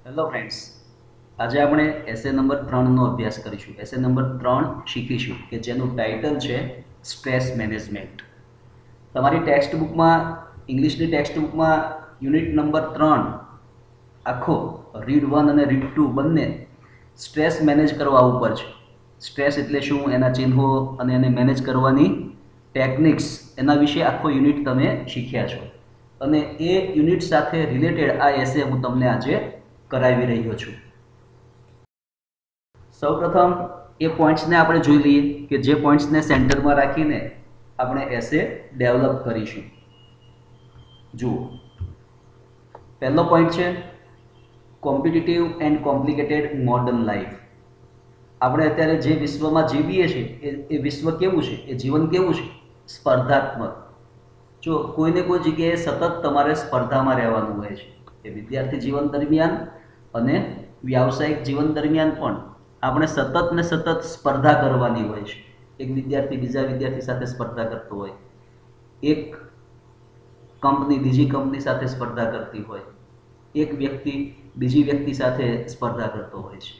Hello friends, આજે આપણે એસે number 3નો અભ્યાસ કરીશું. એસે નંબર 3 શીખીશું કે જેનું ટાઇટલ છે સ્ટ્રેસ મેનેજમેન્ટ. તમારી ટેક્સ્ટ બુકમાં, ઇંગ્લિશની ટેક્સ્ટ બુકમાં યુનિટ નંબર 3 આખો રીડ 1 અને રીડ 2 બંને સ્ટ્રેસ મેનેજ કરવા ઉપર છે. સ્ટ્રેસ એટલે શું, એના ચિહ્નો અને એને મેનેજ કરવાની ટેકનિક્સ, એના વિશે આખો યુનિટ તમે શીખ્યા છો. અને એ યુનિટ સાથે રિલેટેડ આ એસે હું તમને આજે કરાવી રહ્યો છું. સૌપ્રથમ એ પોઈન્ટ્સને આપણે જોઈ લઈએ કે જે પોઈન્ટ્સને સેન્ટરમાં રાખીને આપણે એસે ડેવલપ કરીશું. જુઓ, પહેલો પોઈન્ટ છે competitive and complicated modern life. આપણે અત્યારે જે વિશ્વમાં જીવીએ છીએ એ વિશ્વ કેવું છે, એ જીવન કેવું છે? સ્પર્ધાત્મક. જો કોઈને કોઈ જગ્યાએ સતત તમારે સ્પર્ધામાં રહેવાનું હોય છે. એ વિદ્યાર્થી જીવન દરમિયાન અને વ્યાવસાયિક જીવન દરમિયાન પણ આપણે સતત ને સતત સ્પર્ધા કરવાની હોય છે. એક વિદ્યાર્થી બીજા વિદ્યાર્થી સાથે સ્પર્ધા કરતો હોય, એક કંપની બીજી કંપની સાથે સ્પર્ધા કરતી હોય, એક વ્યક્તિ બીજી વ્યક્તિ સાથે સ્પર્ધા કરતો હોય છે.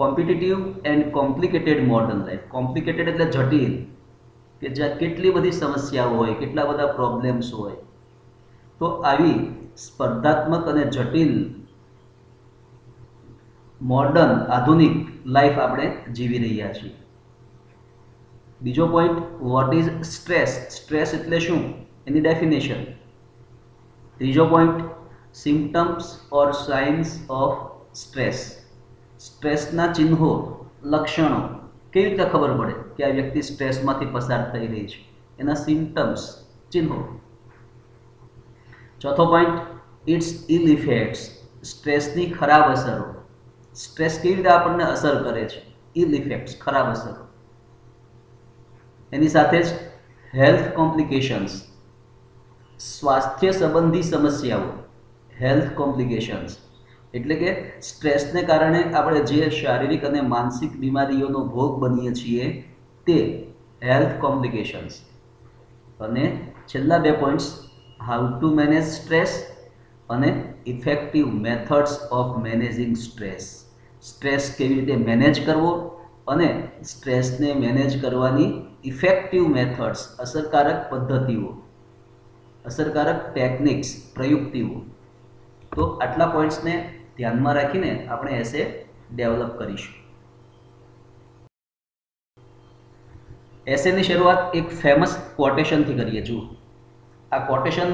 Competitive and complicated modern life. Complicated એટલે જટિલ, કે જ્યાં કેટલી બધી સમસ્યાઓ હોય, કેટલા બધા પ્રોબ્લેમ્સ હોય. તો આવી સ્પર્ધાત્મક અને જટિલ મોડર્ન આધુનિક લાઈફ આપણે જીવી રહ્યા છીએ. બીજો point, what is stress. Stress એટલે શું, એની ડેફિનેશન. ત્રીજો point, symptoms or signs of stress. સ્ટ્રેસના ચિહ્નો, લક્ષણો કેવી રીતે ખબર પડે કે આ વ્યક્તિ સ્ટ્રેસમાંથી પસાર થઈ રહી છે, એના સિમ્પટમ્સ, ચિહ્નો. ચોથો પોઈન્ટ, ઇટ્સ ઇલ ઇફેક્ટ્સ. સ્ટ્રેસની ખરાબ અસરો. સ્ટ્રેસ કેવી રીતે આપણને અસર કરે છે, ઇલ ઇફેક્ટ્સ, ખરાબ અસરો. એની સાથે જ હેલ્થ કોમ્પ્લિકેશન્સ, સ્વાસ્થ્ય સંબંધી સમસ્યાઓ. હેલ્થ કોમ્પ્લિકેશન્સ એટલે કે સ્ટ્રેસને કારણે આપણે જે શારીરિક અને માનસિક બીમારીઓનો ભોગ બનીએ છીએ તે હેલ્થ કોમ્પ્લિકેશન્સ. અને છેલ્લા બે points, how to manage stress અને effective methods of managing stress. Stress કેવી રીતે મેનેજ કરવો અને સ્ટ્રેસને મેનેજ કરવાની ઇફેક્ટિવ મેથડ્સ, અસરકારક પદ્ધતિઓ, અસરકારક ટેકનિક્સ, પ્રયુક્તિઓ. તો આટલા પોઈન્ટ્સને ધ્યાનમાં રાખીને આપણે એસે ડેવલપ કરીશું. એસેની શરૂઆત એક ફેમસ કોટેશનથી કરીએ. જુઓ, આ કોટેશન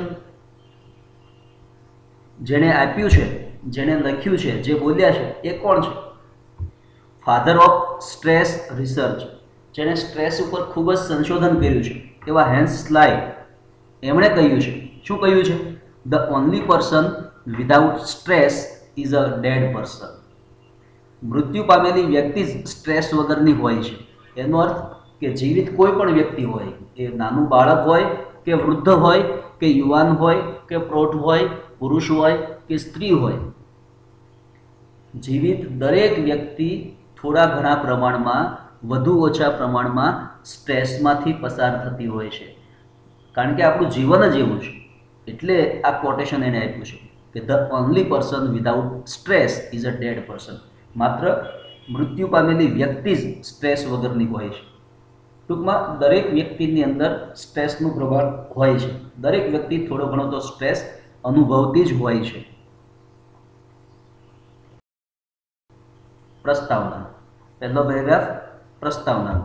જેણે આપ્યું છે, જેણે લખ્યું છે, જે બોલ્યા છે, એ કોણ છે? ફાધર ઓફ સ્ટ્રેસ રિસર્ચ, જેણે સ્ટ્રેસ ઉપર ખૂબ જ સંશોધન કર્યું છે એવા હેન્સ સ્લાય. એમણે કહ્યું છે, શું કહ્યું છે? The only person without stress is a dead person. મૃત્યુ પામેલી વ્યક્તિ જ સ્ટ્રેસ વગરની હોય છે. એનો અર્થ કે જીવિત કોઈ પણ વ્યક્તિ હોય, એ નાનું બાળક હોય કે વૃદ્ધ હોય કે યુવાન હોય કે પ્રૌઢ હોય, પુરુષ હોય કે સ્ત્રી હોય, જીવિત દરેક વ્યક્તિ થોડા ઘણા પ્રમાણમાં, વધુ ઓછા પ્રમાણમાં સ્ટ્રેસમાંથી પસાર થતી હોય છે. કારણ કે આપણું જીવન જ એવું છે. એટલે આ કોટેશન એને આપ્યું છે કે the only person without stress is a dead person. માત્ર મૃત્યુ પામેલી વ્યક્તિ જ સ્ટ્રેસ વગરની હોય છે. ટૂંકમાં દરેક વ્યક્તિની અંદર સ્ટ્રેસનું પ્રભાવ હોય છે. દરેક વ્યક્તિ થોડો ઘણો તો સ્ટ્રેસ અનુભવતી જ હોય છે. પ્રસ્તાવના, પહેલો પેરેગ્રાફ, પ્રસ્તાવના.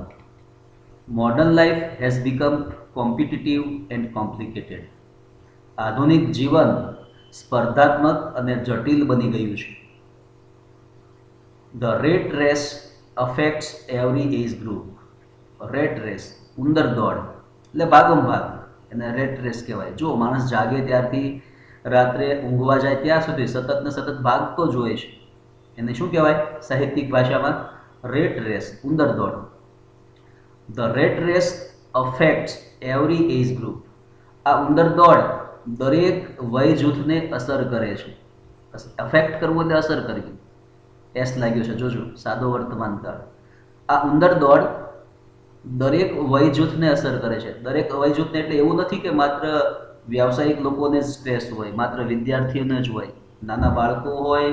Modern life has become competitive and complicated. આધુનિક જીવન સ્પર્ધાત્મક અને જટિલ બની ગયું છે. The rat race affects every age group. Rat race, ઉંદર દોડ એટલે ભાગમ ભાગ, એને રેટ રેસ કહેવાય. જો માણસ જાગે ત્યારથી રાત્રે ઊંઘવા જાય ત્યાં સુધી સતત ને સતત ભાગતો જ હોય છે. એને શું કહેવાય સાહિત્યિક ભાષામાં? રેટ રેસ, ઉંદર દોડ. The rat race affects every age group. આ ઉંદર દોડ દરેક વય જૂથને અસર કરે છે. અફેક્ટ કરવું એટલે અસર કરવી. એસ લાગ્યો છે, જોજો, સાદો વર્તમાન કાળ. આ ઉંદર દોડ દરેક વય જૂથને અસર કરે છે. દરેક વય જૂથને એટલે એવું નથી કે માત્ર વ્યાવસાયિક લોકોને જ સ્ટ્રેસ હોય, માત્ર વિદ્યાર્થીઓને જ હોય. નાના બાળકો હોય,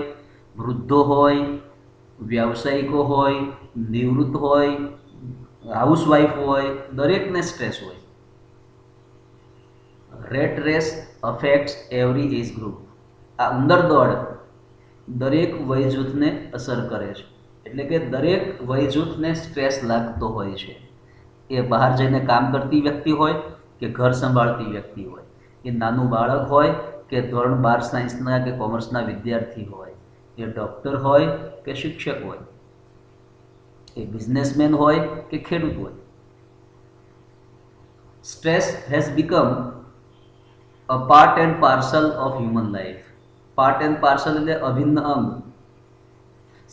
વૃદ્ધો હોય, વ્યાવસાયિકો હોય, નિવૃત્ત હોય, હાઉસવાઈફ હોય, દરેકને સ્ટ્રેસ હોય. Rat race affects every age group. આ ઉંદર દોડ દરેક વય જૂથને અસર કરે છે, એટલે કે દરેક વય જૂથને સ્ટ્રેસ લાગતો હોય છે. એ બહાર જઈને કામ કરતી વ્યક્તિ હોય કે ઘર સંભાળતી વ્યક્તિ હોય, એ નાનું બાળક હોય કે ધોરણ 12 સાયન્સના કે કોમર્સના વિદ્યાર્થી હોય, એ ડૉક્ટર હોય કે શિક્ષક હોય, એ બિઝનેસમેન હોય કે ખેડૂત હોય. Stress has become a part and parcel of human life. Part and parcel એટલે અભિન્ન અંગ.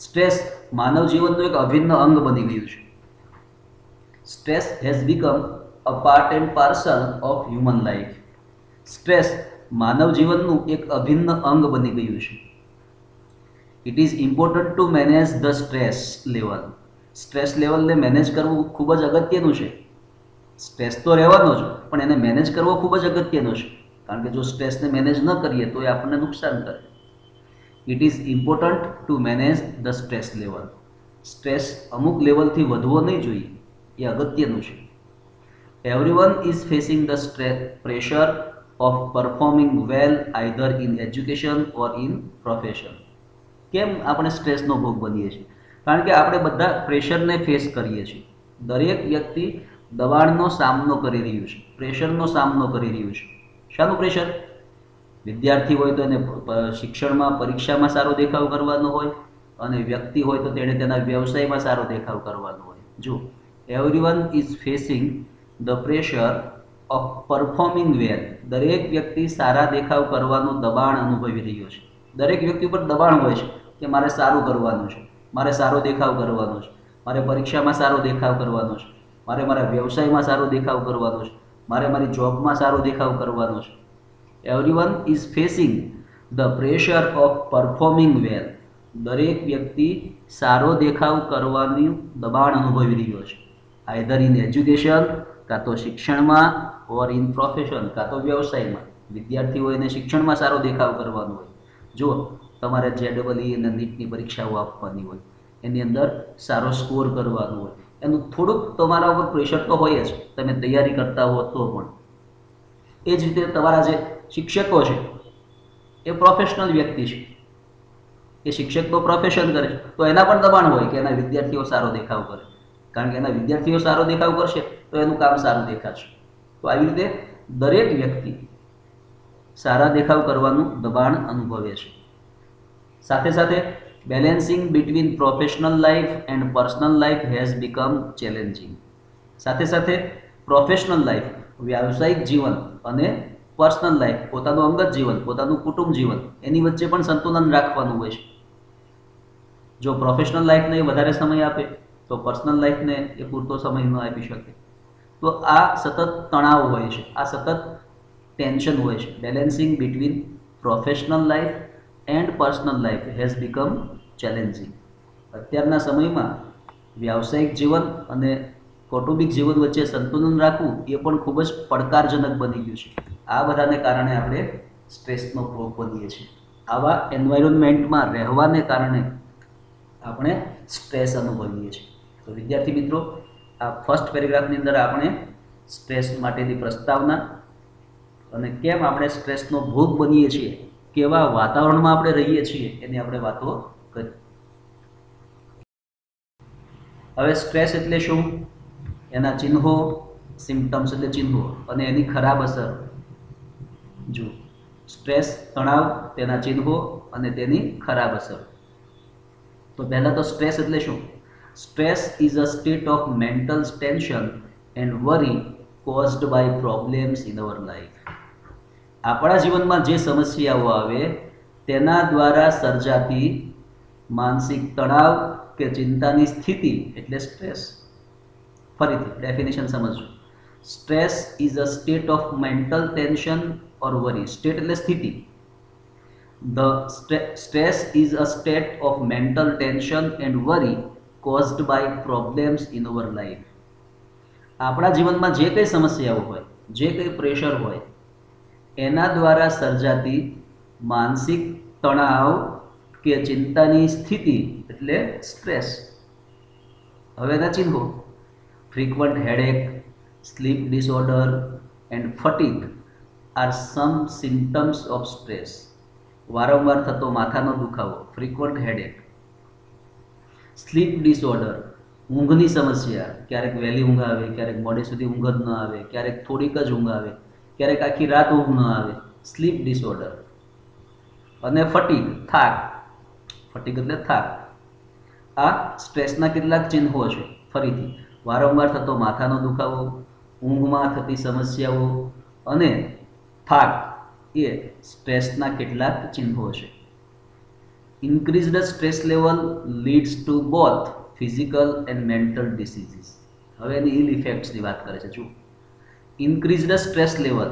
સ્ટ્રેસ માનવ જીવનનું એક અભિન્ન અંગ બની ગયું છે. Stress has become a part and parcel of human life. Stress માનવ જીવનનું એક અભિન્ન અંગ બની ગયું છે. It is important to manage the stress level. Stress લેવલને મેનેજ કરવું ખૂબ જ અગત્યનું છે. સ્ટ્રેસ તો રહેવાનો જ, પણ એને મેનેજ કરવો ખૂબ જ અગત્યનો છે, કારણ કે જો સ્ટ્રેસને મેનેજ ન કરીએ તો એ આપણને નુકસાન કરે. It is important to manage the stress level. Stress અમુક લેવલથી વધવો નહીં જોઈએ, એ અગત્યનું છે. Everyone is facing the pressure of performing well either in education or in profession. કેમ આપણે સ્ટ્રેસનો ભોગ બનીએ છીએ? કારણ કે આપણે બધા પ્રેશરને ફેસ કરીએ છીએ. દરેક વ્યક્તિ દબાણનો સામનો કરી રહ્યું છે, પ્રેશરનો સામનો કરી રહ્યું છે. શાનું પ્રેશર? વિદ્યાર્થી હોય તો એને શિક્ષણમાં, પરીક્ષામાં સારો દેખાવ કરવાનો હોય, અને વ્યક્તિ હોય તો તેણે તેના વ્યવસાયમાં સારો દેખાવ કરવાનો હોય. જો everyone is facing the pressure of performing well. દરેક વ્યક્તિ સારા દેખાવ કરવાનું દબાણ અનુભવી રહ્યો છે. દરેક વ્યક્તિ ઉપર દબાણ હોય છે કે મારે સારું કરવાનું છે, મારે સારો દેખાવ કરવાનો છે, મારે પરીક્ષામાં સારો દેખાવ કરવાનો છે, મારે મારા વ્યવસાયમાં સારો દેખાવ કરવાનો છે, મારે મારી જોબમાં સારો દેખાવ કરવાનો છે. Everyone is facing the pressure of performing well. દરેક વ્યક્તિ સારો દેખાવ કરવાની દબાણ અનુભવી રહ્યો છે. આઈધર ઇન એજ્યુકેશન, કાં તો શિક્ષણમાં, ઓર ઇન પ્રોફેશન, કાં તો વ્યવસાયમાં. વિદ્યાર્થી હોય એને શિક્ષણમાં સારો દેખાવ કરવાનો હોય. જો તમારે JEE અને નીટની પરીક્ષાઓ આપવાની હોય, એની અંદર સારો સ્કોર કરવાનો હોય, એનું થોડુંક તમારા ઉપર પ્રેશર તો હોય જ, તમે તૈયારી કરતા હો તો પણ. એ જ રીતે તમારા જે શિક્ષકો છે એ પ્રોફેશનલ વ્યક્તિ છે, એ શિક્ષક તો પ્રોફેશન કરે છે, તો એના પણ દબાણ હોય કે એના વિદ્યાર્થીઓ સારો દેખાવ કરે, કારણ કે એના વિદ્યાર્થીઓ સારો દેખાવ કરશે તો એનું કામ સારું દેખાશે. તો આવી રીતે દરેક વ્યક્તિ સારા દેખાવ કરવાનું દબાણ અનુભવે છે. સાથે સાથે balancing between professional life and personal life has become challenging. સાથે સાથે પ્રોફેશનલ લાઈફ, વ્યાવસાયિક જીવન, અને પર્સનલ લાઈફ, પોતાનું અંગત જીવન, પોતાનું કુટુંબ જીવન, એની વચ્ચે પણ સંતુલન રાખવાનું હોય છે. જો પ્રોફેશનલ લાઈફને વધારે સમય આપે તો પર્સનલ લાઈફને એ પૂરતો સમય ન આપી શકે. તો આ સતત તણાવ હોય છે, આ સતત ટેન્શન હોય છે. Balancing between professional life and personal life has become challenging. અત્યારના સમયમાં વ્યાવસાયિક જીવન અને કૌટુંબિક જીવન વચ્ચે સંતુલન રાખવું એ પણ ખૂબ જ પડકારજનક બની ગયું છે. આ બધાને કારણે આપણે સ્ટ્રેસનો ભોગ બનીએ છીએ. આવા એન્વાયરમેન્ટમાં રહેવાને કારણે આપણે સ્ટ્રેસ અનુભવીએ છીએ. તો વિદ્યાર્થી મિત્રો, આ ફર્સ્ટ પેરેગ્રાફની અંદર આપણે સ્ટ્રેસ માટેની પ્રસ્તાવના અને કેમ આપણે સ્ટ્રેસનો ભોગ બનીએ છીએ, કેવા વાતાવરણમાં આપણે રહીએ છીએ, એની આપણે વાતો કરી. હવે સ્ટ્રેસ એટલે શું, એના ચિહ્નો, સિમ્પટમ્સ એટલે ચિહ્નો, અને એની ખરાબ અસર. જો સ્ટ્રેસ, તણાવ, તેના ચિહ્નો અને તેની ખરાબ અસર. તો પહેલાં તો સ્ટ્રેસ એટલે શું? Stress is a state of mental tension and worry caused by problems in our life. આપણા જીવનમાં જે સમસ્યાઓ આવે તેના દ્વારા સર્જાતી માનસિક તણાવ કે ચિંતાની સ્થિતિ એટલે સ્ટ્રેસ. ફરીથી ડેફિનેશન સમજજો. Stress is a state of mental tension or worry. State એટલે સ્થિતિ. The stress is a state of mental tension and worry caused by problems in our life. આપણા જીવનમાં જે કંઈ સમસ્યાઓ હોય, જે કંઈ પ્રેશર હોય, એના દ્વારા સર્જાતી માનસિક તણાવ કે ચિંતાની સ્થિતિ એટલે સ્ટ્રેસ. હવે એના ચિહ્નો: frequent headache, sleep disorder and fatigue are some symptoms of stress. વારંવાર થતો માથાનો દુખાવો, ફ્રીક્વન્ટ હેડેક. સ્લીપ ડિસઓર્ડર, ઊંઘની સમસ્યા, ક્યારેક વહેલી ઊંઘ આવે, ક્યારેક મોડે સુધી ઊંઘ જ ન આવે, ક્યારેક થોડીક જ ઊંઘ આવે, ક્યારેક આખી રાત ઊંઘ ન આવે, સ્લીપ ડિસઓર્ડર. અને ફટીગ, થાક. ફટીગ એટલે થાક. આ સ્ટ્રેસના કેટલાક ચિહ્નો છે. ફરીથી, વારંવાર થતો માથાનો દુખાવો, ઊંઘમાં થતી સમસ્યાઓ અને થાક એ સ્ટ્રેસના કેટલાક ચિહ્નો છે. Increased stress level leads two both physical and mental diseases. હવે એની ઇલ ઇફેક્ટ્સની વાત કરે છે. જુઓ, ઇન્ક્રીઝડ સ્ટ્રેસ લેવલ,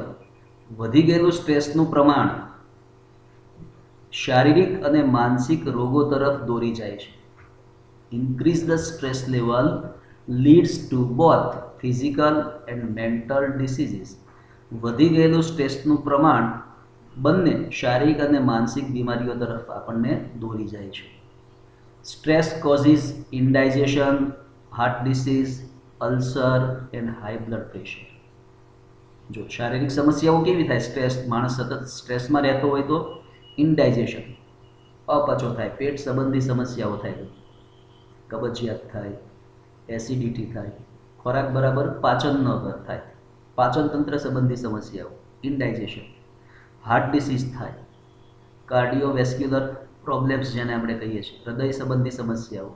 વધી ગયેલું સ્ટ્રેસનું પ્રમાણ શારીરિક અને માનસિક રોગો તરફ દોરી જાય છે. Increased stress level leads two both physical and mental diseases. વધી ગયેલું સ્ટ્રેસનું પ્રમાણ બંને શારીરિક અને માનસિક બીમારીઓ તરફ આપણને દોરી જાય છે. Stress causes indigestion, heart disease, ulcer and high blood pressure. જો શારીરિક સમસ્યાઓ કેવી થાય? સ્ટ્રેસ, માણસ સતત સ્ટ્રેસમાં રહેતો હોય તો ઇન્ડાઇજેશન, અપચો થાય, પેટ સંબંધી સમસ્યાઓ થાય, કબજિયાત થાય, એસિડિટી થાય, ખોરાક બરાબર પાચન ન થાય, પાચન તંત્ર સંબંધી સમસ્યાઓ, ઇન્ડાઇજેશન. હાર્ટ ડિસીઝ થાય, કાર્ડિયોવેસ્ક્યુલર પ્રોબ્લેમ્સ જેને આપણે કહીએ છીએ, હૃદય સંબંધી સમસ્યાઓ,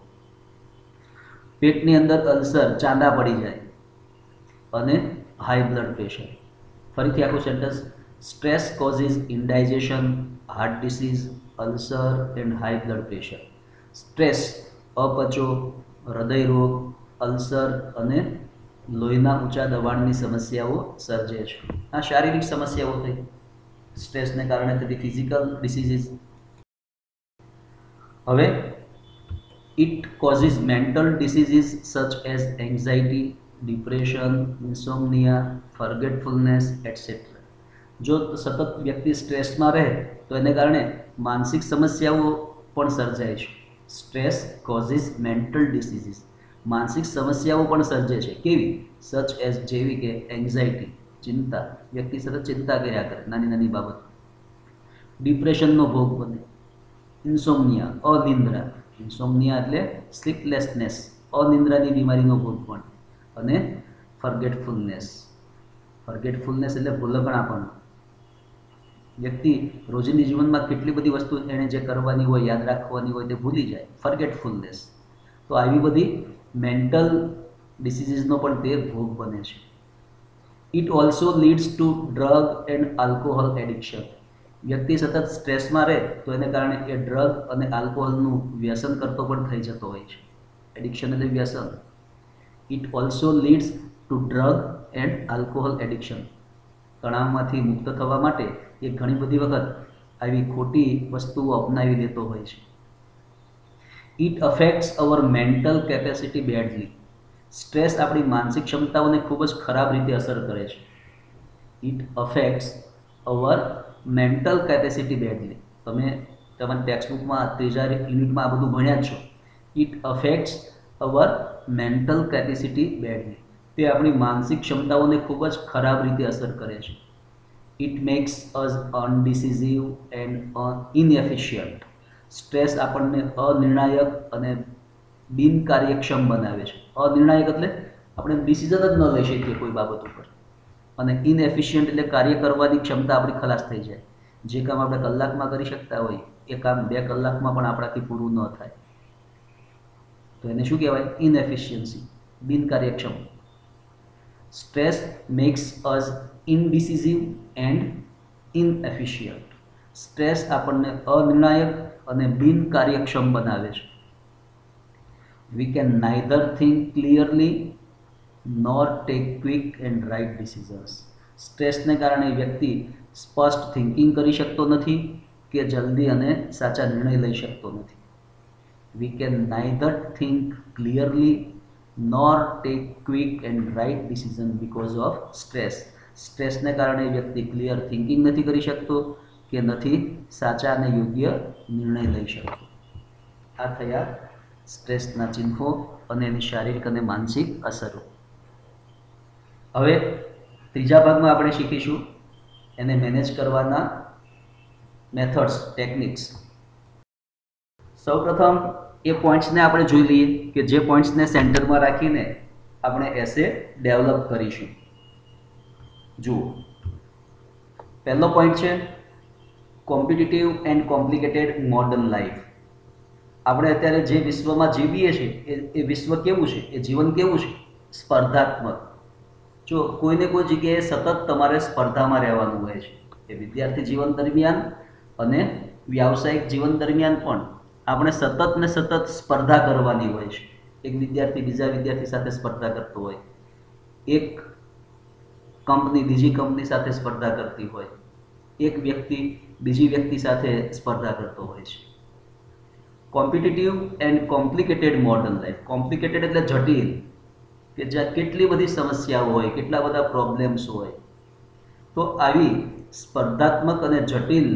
પેટની અંદર અલ્સર, ચાંદા પડી જાય અને હાઈ બ્લડ પ્રેશર. ફરીથી આખું sentence: stress causes indigestion, heart disease, ulcer and high blood pressure. Stress અપચો, હૃદય રોગ, અલ્સર અને લોહીના ઊંચા દબાણની સમસ્યાઓ સર્જે છે. આ શારીરિક સમસ્યાઓ થઈ, સ્ટ્રેસને કારણે થતી ફિઝિકલ ડિસીઝીસ. હવે it causes mental diseases such as anxiety, depression, insomnia, forgetfulness etcetera. જો સતત વ્યક્તિ સ્ટ્રેસમાં રહે તો એને કારણે માનસિક સમસ્યાઓ પણ સર્જાય છે. સ્ટ્રેસ કોઝિસ મેન્ટલ ડિસીઝીસ, માનસિક સમસ્યાઓ પણ સર્જે છે. કેવી? સચ એઝ, જેવી કે એન્ઝાઇટી, ચિંતા, વ્યક્તિ સતત ચિંતા કર્યા કરે નાની નાની બાબત. ડિપ્રેશનનો ભોગ બને. ઇન્સોમનિયા, અનિદ્રા, ઇન્સોમનિયા એટલે સ્લીપલેસનેસ, અનિદ્રાની બીમારીનો ભોગ પણ. અને ફર્ગેટફુલનેસ, ફર્ગેટફુલનેસ એટલે ભૂલકણાપણ. વ્યક્તિ રોજિંદી જીવનમાં કેટલી બધી વસ્તુ એણે જે કરવાની હોય, યાદ રાખવાની હોય તે ભૂલી જાય, ફર્ગેટફુલનેસ. તો આવી બધી મેન્ટલ ડિસીઝીસનો પણ તે ભોગ બને છે. It also leads to drug and alcohol addiction. વ્યક્તિ સતત સ્ટ્રેસમાં રહે તો એને કારણે એ ડ્રગ અને આલ્કોહોલનું વ્યસન કરતો પણ થઈ જતો હોય છે. એડિક્શન એટલે વ્યસન. It also leads to drug and alcohol addiction. તણાવમાંથી મુક્ત થવા માટે એ ઘણી બધી વખત આવી ખોટી વસ્તુઓ અપનાવી લેતો હોય છે. It affects our mental capacity badly. Stress આપણી માનસિક ક્ષમતાઓને ખૂબ જ ખરાબ રીતે અસર કરે છે. It affects our mental capacity badly. તમે તમારી ટેક્સ્ટબુકમાં ત્રીજા યુનિટમાં આ બધું ભણ્યા જ છો. It affects our mental capacity badly. તે આપણી માનસિક ક્ષમતાઓને ખૂબ જ ખરાબ રીતે અસર કરે છે. It makes us undecisive and inefficient. Stress આપણને અનિર્ણાયક અને બિનકાર્યક્ષમ બનાવે છે. અનિર્ણાયક એટલે આપણે ડિસિઝન જ ન લઈ શકીએ કોઈ બાબત ઉપર. અને ઇનએફિશિયન્ટ એટલે કાર્ય કરવાની ક્ષમતા આપણી ખલાસ થઈ જાય. જે કામ આપણે કલાકમાં કરી શકતા હોય એ કામ 2 કલાકમાં પણ આપણાથી પૂરું ન થાય. તો એને શું કહેવાય? ઇનએફિશિયન્સી, બિનકાર્યક્ષમ. Stress makes us indecisive and inefficient. Stress આપણને અનિર્ણાયક અને બિનકાર્યક્ષમ બનાવે છે. We can neither think clearly nor take quick and right decisions. સ્ટ્રેસને કારણે વ્યક્તિ સ્પષ્ટ થિંકિંગ કરી શકતો નથી કે જલ્દી અને સાચા નિર્ણય લઈ શકતો નથી. We can neither think clearly nor take quick and right decision because of stress. સ્ટ્રેસને કારણે વ્યક્તિ ક્લિયર થિંકિંગ નથી કરી શકતો કે નથી સાચા અને યોગ્ય નિર્ણય લઈ શકતો। આ થયા સ્ટ્રેસના ચિહ્નો અને એની શારીરિક અને માનસિક અસરો। હવે ત્રીજા ભાગમાં આપણે શીખીશું એને મેનેજ કરવાના મેથડ્સ, ટેકનિક્સ। સૌપ્રથમ એ પોઈન્ટ્સને આપણે જોઈ લઈએ કે જે પોઈન્ટ્સને સેન્ટરમાં રાખીને આપણે એસે ડેવલપ કરીશું। જુઓ, પહેલો પોઈન્ટ છે competitive and complicated modern life. આપણે અત્યારે જે વિશ્વમાં જીવીએ છીએ એ વિશ્વ કેવું છે, એ જીવન કેવું છે? સ્પર્ધાત્મક। જો કોઈને કોઈ જગ્યાએ સતત તમારે સ્પર્ધામાં રહેવાનું હોય છે, એ વિદ્યાર્થી જીવન દરમિયાન અને વ્યાવસાયિક જીવન દરમિયાન પણ આપણે સતત ને સતત સ્પર્ધા કરવાની હોય છે। એક વિદ્યાર્થી બીજા વિદ્યાર્થી સાથે સ્પર્ધા કરતો હોય, એક કંપની બીજી કંપની સાથે સ્પર્ધા કરતી હોય, એક વ્યક્તિ બીજી વ્યક્તિ સાથે સ્પર્ધા કરતો હોય છે। Competitive and complicated modern life. Complicated એટલે જટિલ, કે જ્યાં કેટલી બધી સમસ્યાઓ હોય, કેટલા બધા પ્રોબ્લેમ્સ હોય। તો આવી સ્પર્ધાત્મક અને જટિલ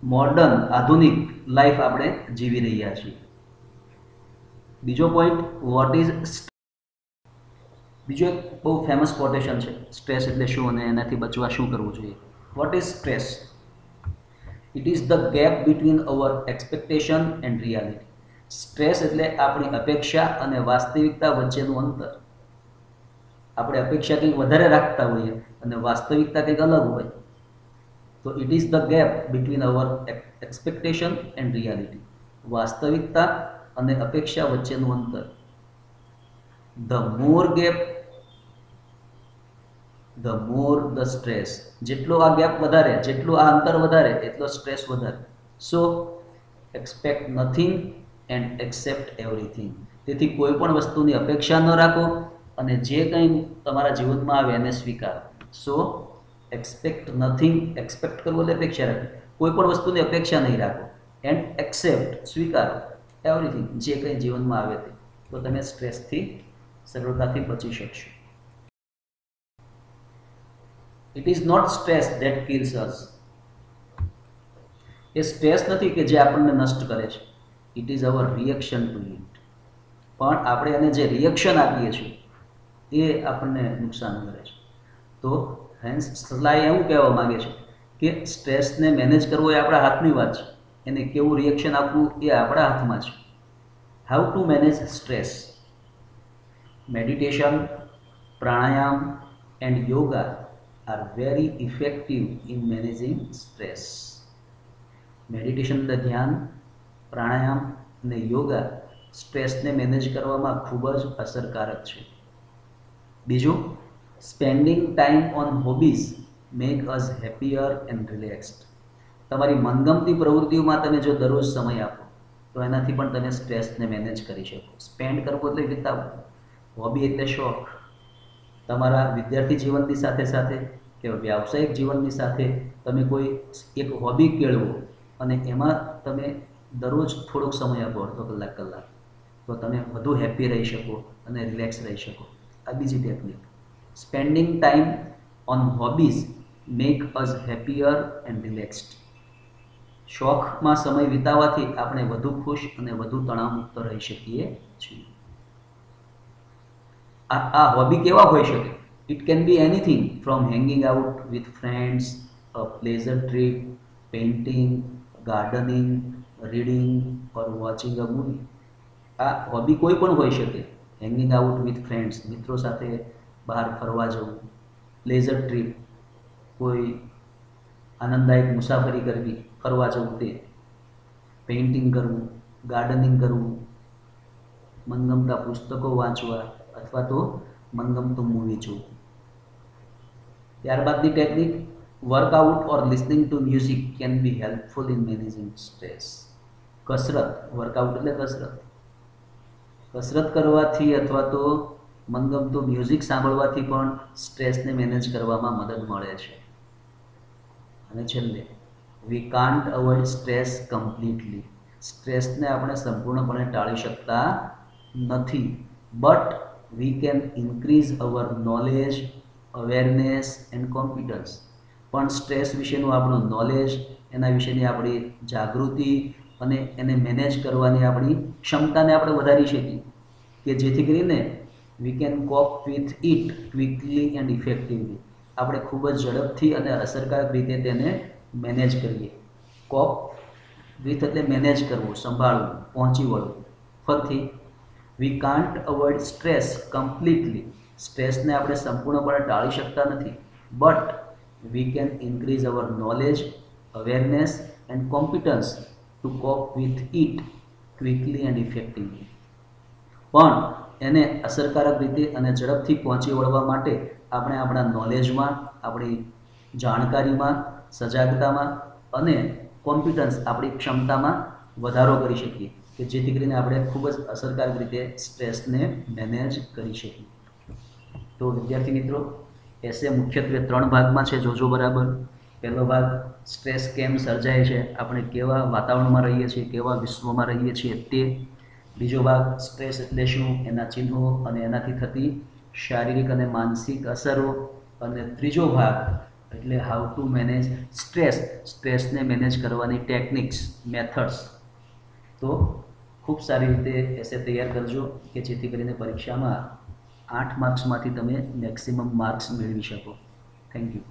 મોડર્ન આધુનિક લાઈફ આપણે જીવી રહ્યા છીએ। બીજો પોઈન્ટ વોટ ઇઝ, બીજો એક બહુ ફેમસ કોટેશન છે, સ્ટ્રેસ એટલે શું અને એનાથી બચવા શું કરવું જોઈએ। What is stress? It is the gap between our expectation and reality. Stress એટલે આપણી અપેક્ષા અને વાસ્તવિકતા વચ્ચેનું અંતર। આપણે અપેક્ષા કંઈક વધારે રાખતા હોઈએ અને વાસ્તવિકતા કંઈક અલગ હોય, તો it is the gap between our expectation and reality. વાસ્તવિકતા અને અપેક્ષા વચ્ચેનું અંતર। The more gap the more the stress. જેટલો આ ગેપ વધારે, જેટલું આ અંતર વધારે, એટલો સ્ટ્રેસ વધારે। So expect nothing and accept everything. તેથી કોઈ પણ વસ્તુની અપેક્ષા ન રાખો અને જે કંઈ તમારા જીવનમાં આવે એને સ્વીકારો। સો એક્સપેક્ટ નથિંગ, એક્સપેક્ટ કરવું એટલે અપેક્ષા રાખવી, કોઈ પણ વસ્તુની અપેક્ષા નહીં રાખો, એન્ડ એક્સેપ્ટ, સ્વીકારો, એવરીથિંગ, જે કંઈ જીવનમાં આવે તે, તો તમે સ્ટ્રેસથી સરળતાથી બચી શકશો। It is not stress that kills us. એ સ્ટ્રેસ નથી કે જે આપણને નષ્ટ કરે છે, it is our reaction to it. પણ આપણે એને જે રિએક્શન આપીએ છીએ એ આપણને નુકસાન કરે છે। તો હેન્સ સલાહ એવું કહેવા માગે છે કે સ્ટ્રેસને મેનેજ કરવો એ આપણા હાથની વાત છે, એને કેવું રિએક્શન આપવું એ આપણા હાથમાં છે। How to manage stress? Meditation, pranayama and yoga are very effective in managing stress. Meditation એટલે ધ્યાન, પ્રાણાયામ અને યોગા સ્ટ્રેસને મેનેજ કરવામાં ખૂબ જ અસરકારક છે। બીજું, spending time on hobbies make us happier and relaxed. તમારી મનગમતી પ્રવૃત્તિઓમાં તમે જો દરરોજ સમય આપો તો એનાથી પણ તમે સ્ટ્રેસને મેનેજ કરી શકો। સ્પેન્ડ કરવું એટલે વિતાવવું, હોબી એટલે શોખ। તમારા વિદ્યાર્થી જીવનની સાથે સાથે કે વ્યાવસાયિક જીવનની સાથે તમે કોઈ એક હોબી કેળવો અને એમાં તમે દરરોજ થોડોક સમય આપો, અડધો કલાક, કલાક, તો તમે વધુ હેપી રહી શકો અને રિલેક્સ રહી શકો। આ બીજી technique, spending time on hobbies make us happier and relaxed. શોખમાં સમય વિતાવવાથી આપણે વધુ ખુશ અને વધુ તણાવમુક્ત રહી શકીએ છીએ। આ હોબી કેવા હોઈ શકે? It can be anything from hanging out with friends, a pleasure trip, painting, gardening, reading or watching a movie. આ હોબી કોઈ પણ હોઈ શકે। હેંગિંગ આઉટ વિથ ફ્રેન્ડ્સ, મિત્રો સાથે બહાર ફરવા જવું, પ્લેઝર ટ્રીપ, કોઈ આનંદદાયક મુસાફરી કરવી, ફરવા જવું તે, પેઇન્ટિંગ કરવું, ગાર્ડનિંગ કરવું, મનગમતા પુસ્તકો વાંચવા અથવા તો મનગમતું મૂવી જોવું। ત્યારબાદની technique, workout or listening to music can be helpful in managing stress. કસરત, વર્કઆઉટ એટલે કસરત, કસરત કરવાથી અથવા તો મનગમતું મ્યુઝિક સાંભળવાથી પણ સ્ટ્રેસને મેનેજ કરવામાં મદદ મળે છે। અને છેલ્લે, we can't avoid stress completely. સ્ટ્રેસને આપણે સંપૂર્ણપણે ટાળી શકતા નથી, but we can increase our knowledge, awareness and confidence. પણ સ્ટ્રેસ વિશેનું આપણું નોલેજ, એના વિશેની આપણી જાગૃતિ અને એને મેનેજ કરવાની આપણી ક્ષમતાને આપણે વધારી શકીએ કે જેથી કરીને we can cope with it quickly and effectively. આપણે ખૂબ જ ઝડપથી અને અસરકારક રીતે તેને મેનેજ કરીએ. કોપ વિથ એટલે મેનેજ કરવું, સંભાળવું, પહોંચી વળવું. ફરીથી, we can't avoid stress completely. સ્ટ્રેસને આપણે સંપૂર્ણપણે ટાળી શકતા નથી, but we can increase our knowledge, awareness and competence to cope with it quickly and effectively. પણ એને અસરકારક રીતે અને ઝડપથી પહોંચી વળવા માટે આપણે આપણા નોલેજમાં, આપણી જાણકારીમાં, સજાગતામાં અને કોમ્પિટન્સ, આપણી ક્ષમતામાં વધારો કરી શકીએ કે જેથી કરીને આપણે ખૂબ જ અસરકારક રીતે સ્ટ્રેસને મેનેજ કરી શકીએ. તો વિદ્યાર્થી મિત્રો, એસે મુખ્યત્વે 3 ભાગમાં છે, જોજો બરાબર. પહેલો ભાગ સ્ટ્રેસ કેમ સર્જાય છે, આપણે કેવા વાતાવરણમાં રહીએ છીએ, કેવા વિશ્વમાં રહીએ છીએ તે. બીજો ભાગ સ્ટ્રેસ એટલે શું, એના ચિહ્નો અને એનાથી થતી શારીરિક અને માનસિક અસરો. અને ત્રીજો ભાગ એટલે હાઉ ટુ મેનેજ સ્ટ્રેસ, સ્ટ્રેસને મેનેજ કરવાની ટેકનિક્સ, મેથડ્સ. તો ખૂબ સારી રીતે એસે તૈયાર કરજો કે જેથી કરીને પરીક્ષામાં 8 માર્ક્સમાંથી તમે મેક્સિમમ માર્ક્સ મેળવી શકો. Thank you.